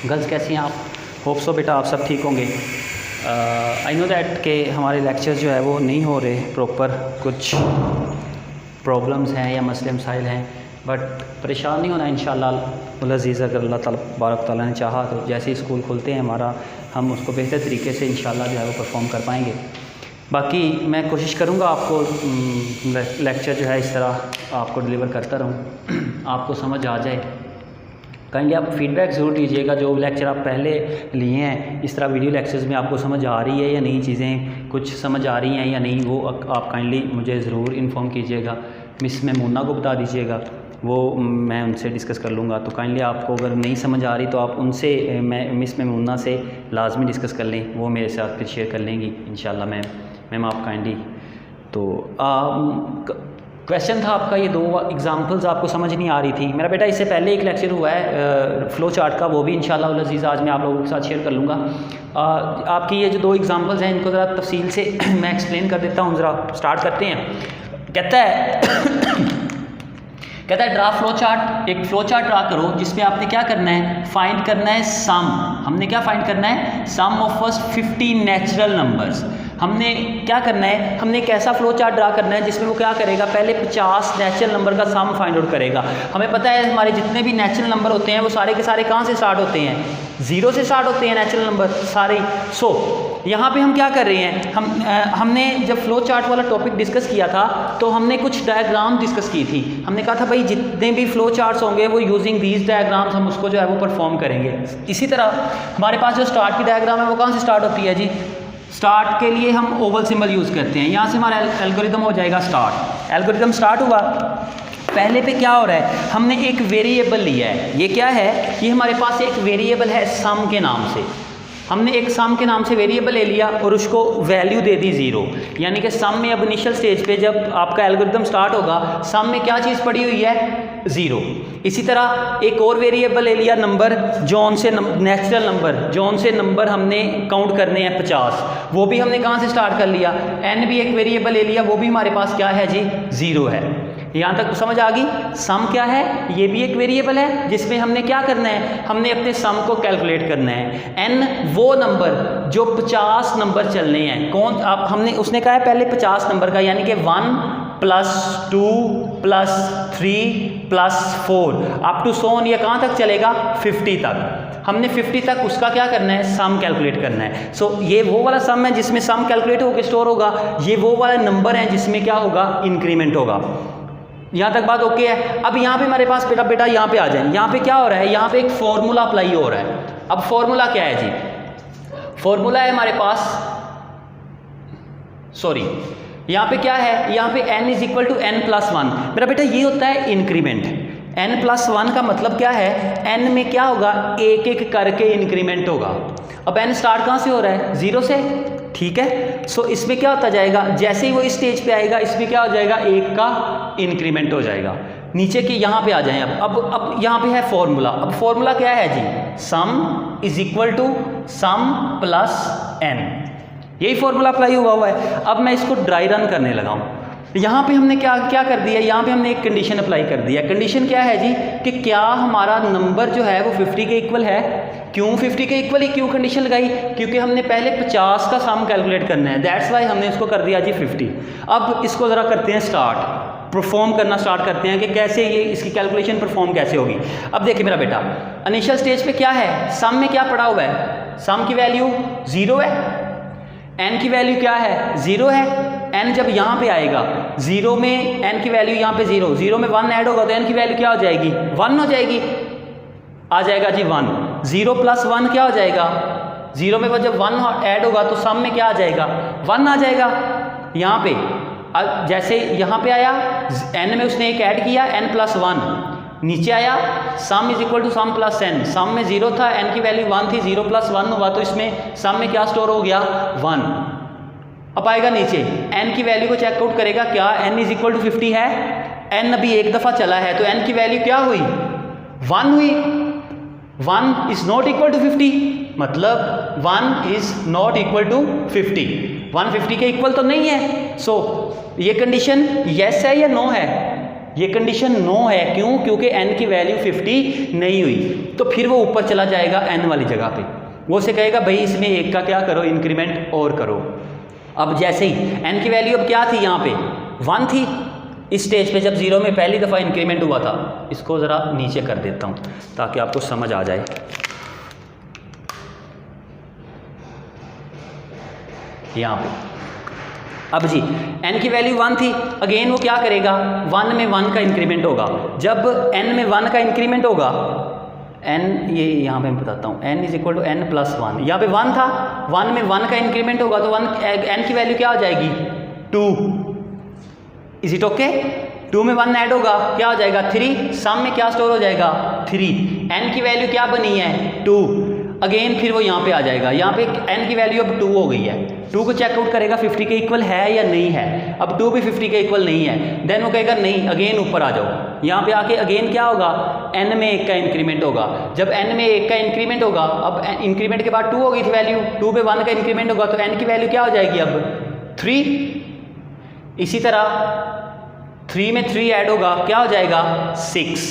Girls कैसी हैं आप? होप सो बेटा आप सब ठीक होंगे। आई नो दैट के हमारे लेक्चर्स जो है वो नहीं हो रहे प्रॉपर, कुछ प्रॉब्लम्स हैं या मसले मसाइल हैं, बट परेशान नहीं होना इंशाअल्लाह अज़ीज़। अगर अल्लाह तबारक तआला ने चाहा तो जैसे ही स्कूल खुलते हैं हमारा, हम उसको बेहतर तरीके से इंशाअल्लाह जो है वो परफॉर्म कर पाएंगे। बाकी मैं कोशिश करूँगा आपको लेक्चर जो है इस तरह आपको डिलीवर करता रहूँ, आपको समझ आ जाए। काइंडली आप फीडबैक ज़रूर दीजिएगा, जो लेक्चर आप पहले लिए हैं इस तरह वीडियो लेक्चर्स में आपको समझ आ रही है या नहीं, चीज़ें कुछ समझ आ रही हैं या नहीं, वो आप काइंडली मुझे ज़रूर इन्फॉर्म कीजिएगा। मिस मेमूना को बता दीजिएगा, वो मैं उनसे डिस्कस कर लूँगा। तो काइंडली आपको अगर नहीं समझ आ रही तो आप उनसे, मैं मिस मेमूना से लाजमी डिस्कस कर लें, वो मेरे साथ फिर शेयर कर लेंगी इंशाल्लाह। मैम आप काइंडली, तो क्वेश्चन था आपका, ये दो एग्जांपल्स आपको समझ नहीं आ रही थी। मेरा बेटा इससे पहले एक लेक्चर हुआ है फ़्लो चार्ट का, वो भी इंशाअल्लाह अज़ीज़ आज मैं आप लोगों के साथ शेयर कर लूँगा। आपकी ये जो दो एग्जांपल्स हैं इनको ज़रा तफसील से मैं एक्सप्लेन कर देता हूँ। ज़रा स्टार्ट करते हैं। कहता है ड्रा फ्लो चार्ट, एक फ्लो चार्ट ड्रा करो जिसमें आपने क्या करना है, फाइंड करना है सम। हमने क्या फाइंड करना है, सम ऑफ फर्स्ट 50 नेचुरल नंबर्स। हमने क्या करना है, हमने एक ऐसा फ्लो चार्ट ड्रा करना है जिसमें वो क्या करेगा, पहले 50 नेचुरल नंबर का सम फाइंड आउट करेगा। हमें पता है हमारे जितने भी नेचुरल नंबर होते हैं वो सारे के सारे कहाँ से स्टार्ट होते हैं, 0 से स्टार्ट होते हैं नेचुरल नंबर सारे। सो यहाँ पे हम क्या कर रहे हैं, हमने जब फ्लो चार्ट वाला टॉपिक डिस्कस किया था तो हमने कुछ डायग्राम डिस्कस की थी। हमने कहा था भाई जितने भी फ्लो चार्ट्स होंगे वो यूजिंग दीज डायग्राम्स हम उसको जो है वो परफॉर्म करेंगे। इसी तरह हमारे पास जो स्टार्ट की डायग्राम है वो कहाँ से स्टार्ट होती है जी, स्टार्ट के लिए हम ओवल सिंबल यूज़ करते हैं। यहाँ से हमारा एल्गोरिदम हो जाएगा स्टार्ट। एल्गोरिदम स्टार्ट हुआ, पहले पे क्या हो रहा है, हमने एक वेरिएबल लिया है। ये क्या है, ये हमारे पास एक वेरिएबल है सम के नाम से। हमने एक सम के नाम से वेरिएबल ले लिया और उसको वैल्यू दे दी 0, यानी कि सम में अब इनिशियल स्टेज पे जब आपका एल्गोरिदम स्टार्ट होगा सम में क्या चीज़ पड़ी हुई है, 0। इसी तरह एक और वेरिएबल ले लिया नंबर, जौन से नेचुरल नंबर, जौन से नंबर हमने काउंट करने हैं 50, वो भी हमने कहाँ से स्टार्ट कर लिया, n भी एक वेरिएबल ले लिया, वो भी हमारे पास क्या है जी, 0 है। यहाँ तक समझ आ गई। सम क्या है, ये भी एक वेरिएबल है जिसमें हमने क्या करना है, हमने अपने सम को कैलकुलेट करना है। n वो नंबर जो 50 नंबर चलने हैं, कौन आप, हमने उसने कहा है पहले 50 नंबर का, यानी कि 1 + 2 + 3 + 4 अप टू सोन, ये कहाँ तक चलेगा, 50 तक। हमने 50 तक उसका क्या करना है, सम कैलकुलेट करना है। सो ये वो वाला सम है जिसमें सम कैलकुलेट होकर स्टोर होगा, ये वो वाला नंबर है जिसमें क्या होगा, इंक्रीमेंट होगा। यहाँ तक बात ओके है। अब यहाँ पे हमारे पास बेटा यहाँ पे आ जाए, यहाँ पे क्या हो रहा है, यहाँ पे एक फॉर्मूला अप्लाई हो रहा है। अब फॉर्मूला क्या है जी, फॉर्मूला है हमारे पास, सॉरी यहाँ पे क्या है, यहाँ पे n = n + 1। मेरा बेटा ये होता है इंक्रीमेंट। n + 1 का मतलब क्या है, n में क्या होगा, एक एक करके इंक्रीमेंट होगा। अब n स्टार्ट कहाँ से हो रहा है, 0 से, ठीक है। सो इसमें क्या होता जाएगा, जैसे ही वो इस स्टेज पे आएगा इसमें क्या हो जाएगा, 1 का इंक्रीमेंट हो जाएगा। नीचे के यहाँ पे आ जाएं। अब यहाँ पे है फॉर्मूला। अब फॉर्मूला क्या है जी, सम = सम + n, यही फॉर्मूला अप्लाई हुआ है। अब मैं इसको ड्राई रन करने लगा हूँ। यहाँ पे हमने क्या कर दिया, यहाँ पे हमने एक कंडीशन अप्लाई कर दिया। कंडीशन क्या है जी, कि क्या हमारा नंबर जो है वो 50 के इक्वल है। क्यों 50 के इक्वल ही क्यों कंडीशन लगाई, क्योंकि हमने पहले 50 का सम कैलकुलेट करना है, दैट्स वाई हमने इसको कर दिया जी 50। अब इसको ज़रा करते हैं स्टार्ट, परफॉर्म करना स्टार्ट करते हैं कि कैसे ये इसकी कैलकुलेशन परफॉर्म कैसे होगी। अब देखिए मेरा बेटा, इनिशियल स्टेज पे क्या है, सम में क्या पड़ा हुआ है, सम की वैल्यू 0 है, n की वैल्यू क्या है, 0 है। n जब यहाँ पे आएगा 0 में n की वैल्यू यहाँ पे 0 में 1 ऐड होगा तो n की वैल्यू क्या हो जाएगी, 1 हो जाएगी, आ जाएगा जी 1। 0 + 1 क्या हो जाएगा, 0 में जब 1 ऐड होगा तो सम में क्या आ जाएगा, 1 आ जाएगा। यहाँ पे जैसे यहाँ पे आया n में उसने एक ऐड किया, n + 1, नीचे आया सम = सम + n, सम में 0 था, n की वैल्यू 1 थी, 0 + 1 हुआ तो इसमें सम में क्या स्टोर हो गया, 1। अब आएगा नीचे, n की वैल्यू को चेकआउट करेगा, क्या n = 50 है, n अभी एक दफ़ा चला है तो n की वैल्यू क्या हुई, 1 हुई। 1 is not equal to 50, मतलब 1 is not equal to 50, 150 के इक्वल तो नहीं है। सो ये कंडीशन येस है या नो है, ये कंडीशन नो है। क्यों? क्योंकि n की वैल्यू 50 नहीं हुई। तो फिर वो ऊपर चला जाएगा n वाली जगह पे, वो से कहेगा भाई इसमें एक का क्या करो, इंक्रीमेंट और करो। अब जैसे ही n की वैल्यू अब क्या थी, यहाँ पे 1 थी इस स्टेज पे, जब 0 में पहली दफ़ा इंक्रीमेंट हुआ था। इसको ज़रा नीचे कर देता हूँ ताकि आपको समझ आ जाए। यहाँ पे अब जी n की वैल्यू 1 थी, अगेन वो क्या करेगा, 1 में 1 का इंक्रीमेंट होगा। जब n में 1 का इंक्रीमेंट होगा, n ये यहाँ पे मैं बताता हूँ, n is equal to n plus 1, यहाँ पे 1 था, 1 में 1 का इंक्रीमेंट होगा तो n की वैल्यू क्या हो जाएगी, 2। Is it okay? 2 में 1 ऐड होगा, क्या हो जाएगा 3, सम में क्या स्टोर हो जाएगा 3, n की वैल्यू क्या बनी है 2। अगेन फिर वो यहाँ पे आ जाएगा, यहाँ पे n की वैल्यू अब 2 हो गई है, 2 को चेकआउट करेगा 50 के इक्वल है या नहीं है। अब 2 भी 50 के इक्वल नहीं है, देन वो कहेगा नहीं, अगेन ऊपर आ जाओ। यहाँ पे आके अगेन क्या होगा, n में 1 का इंक्रीमेंट होगा। जब n में 1 का इंक्रीमेंट होगा, अब इंक्रीमेंट के बाद 2 हो गई थी वैल्यू, 2 पे 1 का इंक्रीमेंट होगा तो n की वैल्यू क्या हो जाएगी अब 3। इसी तरह 3 में 3 ऐड होगा, क्या हो जाएगा 6।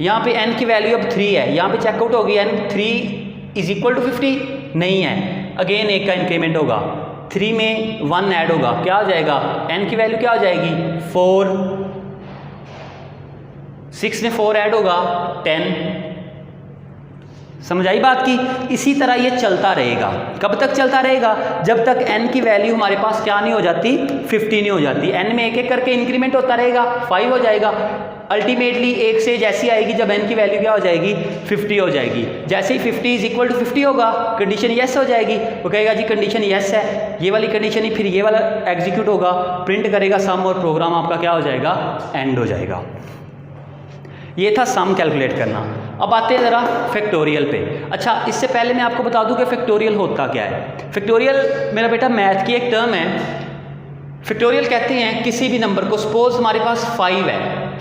यहाँ पे n की वैल्यू अब 3 है, यहाँ पे चेकआउट होगी n 3 इज इक्वल टू 50 नहीं है, अगेन 1 का इंक्रीमेंट होगा, 3 में 1 ऐड होगा, क्या हो जाएगा n की वैल्यू क्या हो जाएगी 4, 6 में 4 ऐड होगा 10। समझ आई बात की? इसी तरह ये चलता रहेगा। कब तक चलता रहेगा? जब तक n की वैल्यू हमारे पास क्या नहीं हो जाती, 50 नहीं हो जाती। n में एक एक करके इंक्रीमेंट होता रहेगा, 5 हो जाएगा, अल्टीमेटली 1 से जैसी आएगी जब n की वैल्यू क्या हो जाएगी 50 हो जाएगी। जैसे ही 50 इज इक्वल टू 50 होगा, कंडीशन येस हो जाएगी, वो कहेगा जी कंडीशन येस है, ये वाली कंडीशन ही, फिर ये वाला एग्जीक्यूट होगा, प्रिंट करेगा सम और प्रोग्राम आपका क्या हो जाएगा, एंड हो जाएगा। ये था सम कैलकुलेट करना। अब आते हैं ज़रा फैक्टोरियल पे। अच्छा, इससे पहले मैं आपको बता दूं कि फैक्टोरियल होता क्या है। फैक्टोरियल मेरा बेटा मैथ की एक टर्म है। फैक्टोरियल कहते हैं किसी भी नंबर को, सपोज हमारे पास 5 है,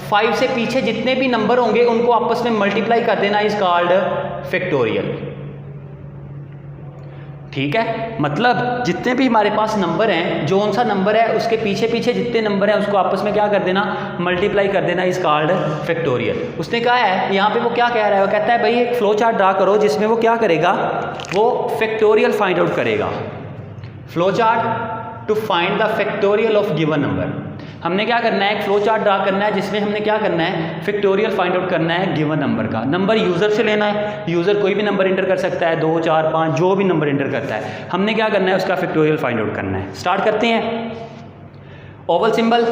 5 से पीछे जितने भी नंबर होंगे उनको आपस में मल्टीप्लाई कर देना इज कॉल्ड फैक्टोरियल। ठीक है, मतलब जितने भी हमारे पास नंबर हैं, जो कौन सा नंबर है उसके पीछे पीछे जितने नंबर हैं उसको आपस में क्या कर देना, मल्टीप्लाई कर देना इज कॉल्ड फैक्टोरियल। उसने कहा है, यहाँ पे वो क्या कह रहा है, वो कहता है भाई एक फ्लो चार्ट ड्रा करो जिसमें वो क्या करेगा, वो फैक्टोरियल फाइंड आउट करेगा। Flow chart to find the factorial of given number. हमने क्या करना है, एक फ्लो चार्ट ड्रा करना है जिसमें हमने क्या करना है, फैक्टोरियल फाइंड आउट करना है गिवन नंबर का। नंबर यूज़र से लेना है, यूज़र कोई भी नंबर इंटर कर सकता है, 2 4 5 जो भी नंबर इंटर करता है, हमने क्या करना है उसका फैक्टोरियल फाइंड आउट करना है। स्टार्ट करते हैं। ओवल सिंबल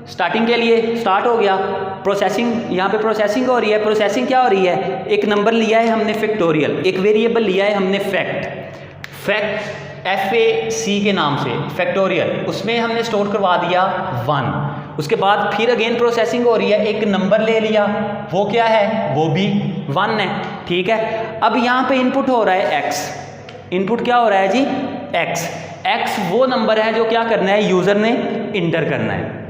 स्टार्टिंग के लिए स्टार्ट हो गया। प्रोसेसिंग, यहाँ पे प्रोसेसिंग हो रही है। प्रोसेसिंग क्या हो रही है, एक नंबर लिया है हमने फैक्टोरियल, एक वेरिएबल लिया है हमने फैक्ट FAC के नाम से फैक्टोरियल, उसमें हमने स्टोर करवा दिया 1। उसके बाद फिर अगेन प्रोसेसिंग हो रही है, एक नंबर ले लिया, वो क्या है, वो भी 1 है। ठीक है, अब यहाँ पे इनपुट हो रहा है x, इनपुट क्या हो रहा है जी x वो नंबर है जो क्या करना है, यूज़र ने इंटर करना है।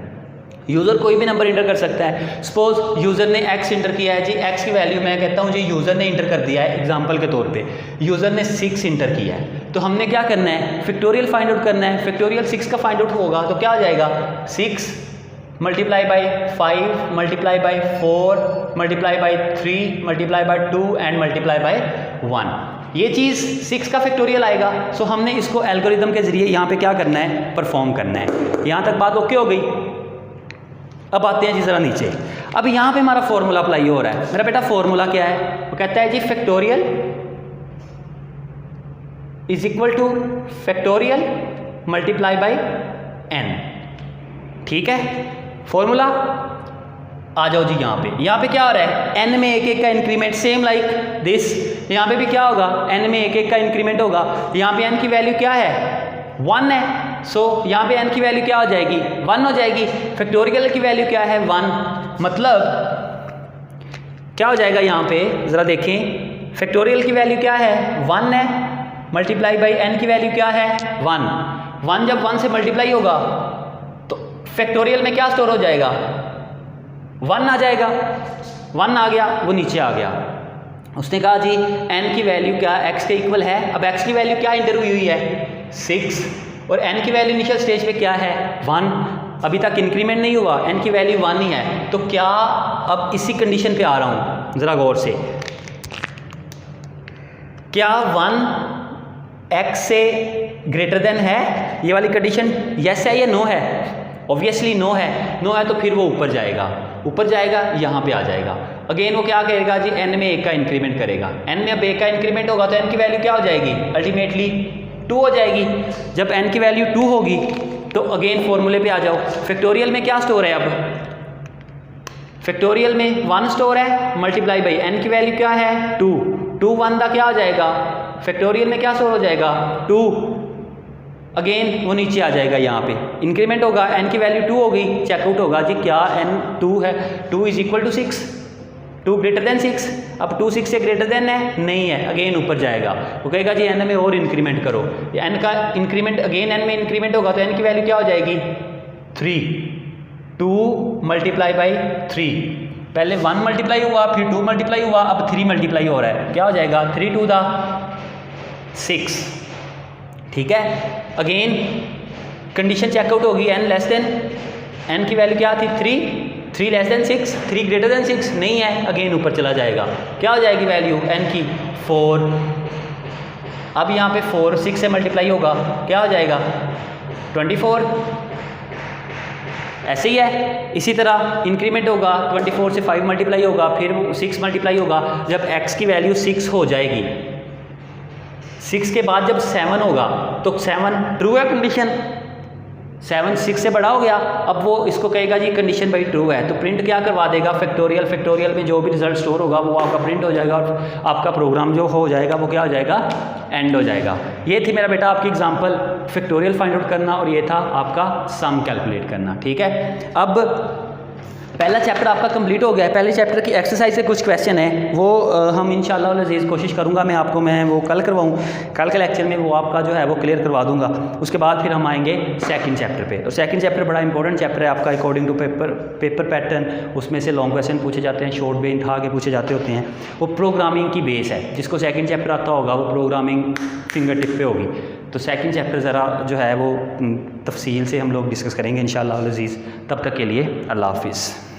यूज़र कोई भी नंबर इंटर कर सकता है। सपोज यूज़र ने x इंटर किया है जी, x की वैल्यू मैं कहता हूँ जी यूज़र ने इंटर कर दिया है, एग्जांपल के तौर पे यूज़र ने 6 इंटर किया है, तो हमने क्या करना है, फैक्टोरियल फाइंड आउट करना है। फैक्टोरियल 6 का फाइंड आउट होगा तो क्या हो जाएगा, 6 multiply by 5 multiply by 4 multiply by 3 multiply by 2 and multiply by 1। ये चीज़ 6 का फैक्टोरियल आएगा। सो हमने इसको एल्गोरिदम के जरिए यहाँ पे क्या करना है, परफॉर्म करना है। यहाँ तक बात ओके हो गई। अब आते हैं जी ज़रा नीचे। अब यहाँ पे हमारा फॉर्मूला अप्लाई हो रहा है। मेरा बेटा फॉर्मूला क्या है, वो कहता है जी factorial is equal to factorial multiply by n। ठीक है, फॉर्मूला आ जाओ जी। यहाँ पे क्या हो रहा है, n में एक एक का इंक्रीमेंट, सेम लाइक दिस। यहाँ पे भी क्या होगा, n में एक एक का इंक्रीमेंट होगा। यहाँ पे n की वैल्यू क्या है, 1 है। सो यहाँ पे n की वैल्यू क्या हो जाएगी, 1 हो जाएगी। फैक्टोरियल की वैल्यू क्या है, 1। मतलब क्या हो जाएगा, यहाँ पे ज़रा देखें, फैक्टोरियल की वैल्यू क्या है, 1 है, मल्टीप्लाई बाई n की वैल्यू क्या है, 1। जब 1 से मल्टीप्लाई होगा तो फैक्टोरियल में क्या स्टोर हो जाएगा, 1 आ जाएगा। 1 आ गया, वो नीचे आ गया। उसने कहा जी n की वैल्यू क्या x के इक्वल है। अब x की वैल्यू क्या इंटर हुई है, 6, और n की वैल्यू इनिशियल स्टेज पे क्या है, 1। अभी तक इंक्रीमेंट नहीं हुआ, n की वैल्यू 1 ही है, तो क्या अब इसी कंडीशन पे आ रहा हूँ, ज़रा गौर से, क्या 1 x से ग्रेटर देन है, ये वाली कंडीशन यस है या नो है? ऑब्वियसली नो है, नो है तो फिर वो ऊपर जाएगा, ऊपर जाएगा यहाँ पे आ जाएगा। अगेन वो क्या करेगा जी, n में 1 का इंक्रीमेंट करेगा, n में अब 1 का इंक्रीमेंट होगा तो n की वैल्यू क्या हो जाएगी, अल्टीमेटली 2 हो जाएगी। जब n की वैल्यू 2 होगी तो अगेन फॉर्मूले पे आ जाओ। फैक्टोरियल में क्या स्टोर है, अब फैक्टोरियल में 1 स्टोर है, मल्टीप्लाई बाई n की वैल्यू क्या है 2, 2 1 का क्या हो जाएगा, फैक्टोरियल में क्या स्टोर हो जाएगा 2, अगेन वो नीचे आ जाएगा, यहाँ पे इंक्रीमेंट होगा, n की वैल्यू 2 होगी, चेकआउट होगा जी क्या n 2 है, 2 is equal to 6, 2 greater than 6, अब 2 6 से ग्रेटर देन है नहीं है, अगेन ऊपर जाएगा, वो कहेगा जी n में और इंक्रीमेंट करो, n का इंक्रीमेंट अगेन n में इंक्रीमेंट होगा तो n की वैल्यू क्या हो जाएगी 3, 2 मल्टीप्लाई बाई 3, पहले 1 मल्टीप्लाई हुआ, फिर 2 मल्टीप्लाई हुआ, अब 3 मल्टीप्लाई हो रहा है, क्या हो जाएगा 3 2 6, ठीक है। अगेन कंडीशन चेकआउट होगी, n लेस देन, n की वैल्यू क्या थी 3 लेस देन 6, 3 ग्रेटर देन 6 नहीं है, अगेन ऊपर चला जाएगा, क्या हो जाएगी वैल्यू n की 4, अब यहाँ पे 4 6 से मल्टीप्लाई होगा, क्या हो जाएगा 24, ऐसे ही है। इसी तरह इंक्रीमेंट होगा, 24 से 5 मल्टीप्लाई होगा, फिर 6 मल्टीप्लाई होगा, जब x की वैल्यू 6 हो जाएगी, 6 के बाद जब 7 होगा तो 7 ट्रू है कंडीशन, 7 6 से बड़ा हो गया, अब वो इसको कहेगा जी कंडीशन भाई ट्रू है, तो प्रिंट क्या करवा देगा फैक्टोरियल, फैक्टोरियल में जो भी रिजल्ट स्टोर होगा वो आपका प्रिंट हो जाएगा और आपका प्रोग्राम जो हो जाएगा वो क्या हो जाएगा, एंड हो जाएगा। ये थी मेरा बेटा आपकी एग्जांपल, फैक्टोरियल फाइंड आउट करना और ये था आपका सम कैलकुलेट करना, ठीक है। अब पहला चैप्टर आपका कंप्लीट हो गया है, पहले चैप्टर की एक्सरसाइज से कुछ क्वेश्चन है वो हम इंशाल्लाह अज़ीज़ कोशिश करूंगा मैं वो कल करवाऊँ, कल के लेक्चर में वो आपका जो है वो क्लियर करवा दूंगा। उसके बाद फिर हम आएंगे सेकंड चैप्टर पे, और सेकंड चैप्टर बड़ा इंपॉर्टेंट चैप्टर है आपका अकॉर्डिंग टू पेपर पैटर्न, उसमें से लॉन्ग क्वेश्चन पूछे जाते हैं, शॉर्ट बेन उठा के पूछे जाते होते हैं, वो प्रोग्रामिंग की बेस है, जिसको सेकेंड चैप्टर आता होगा वो प्रोग्रामिंग फिंगर टिप पे होगी, तो सेकंड चैप्टर ज़रा जो है वो तफसील से हम लोग डिस्कस करेंगे इंशाल्लाह अज़ीज़। तब तक के लिए अल्लाह हाफिज़।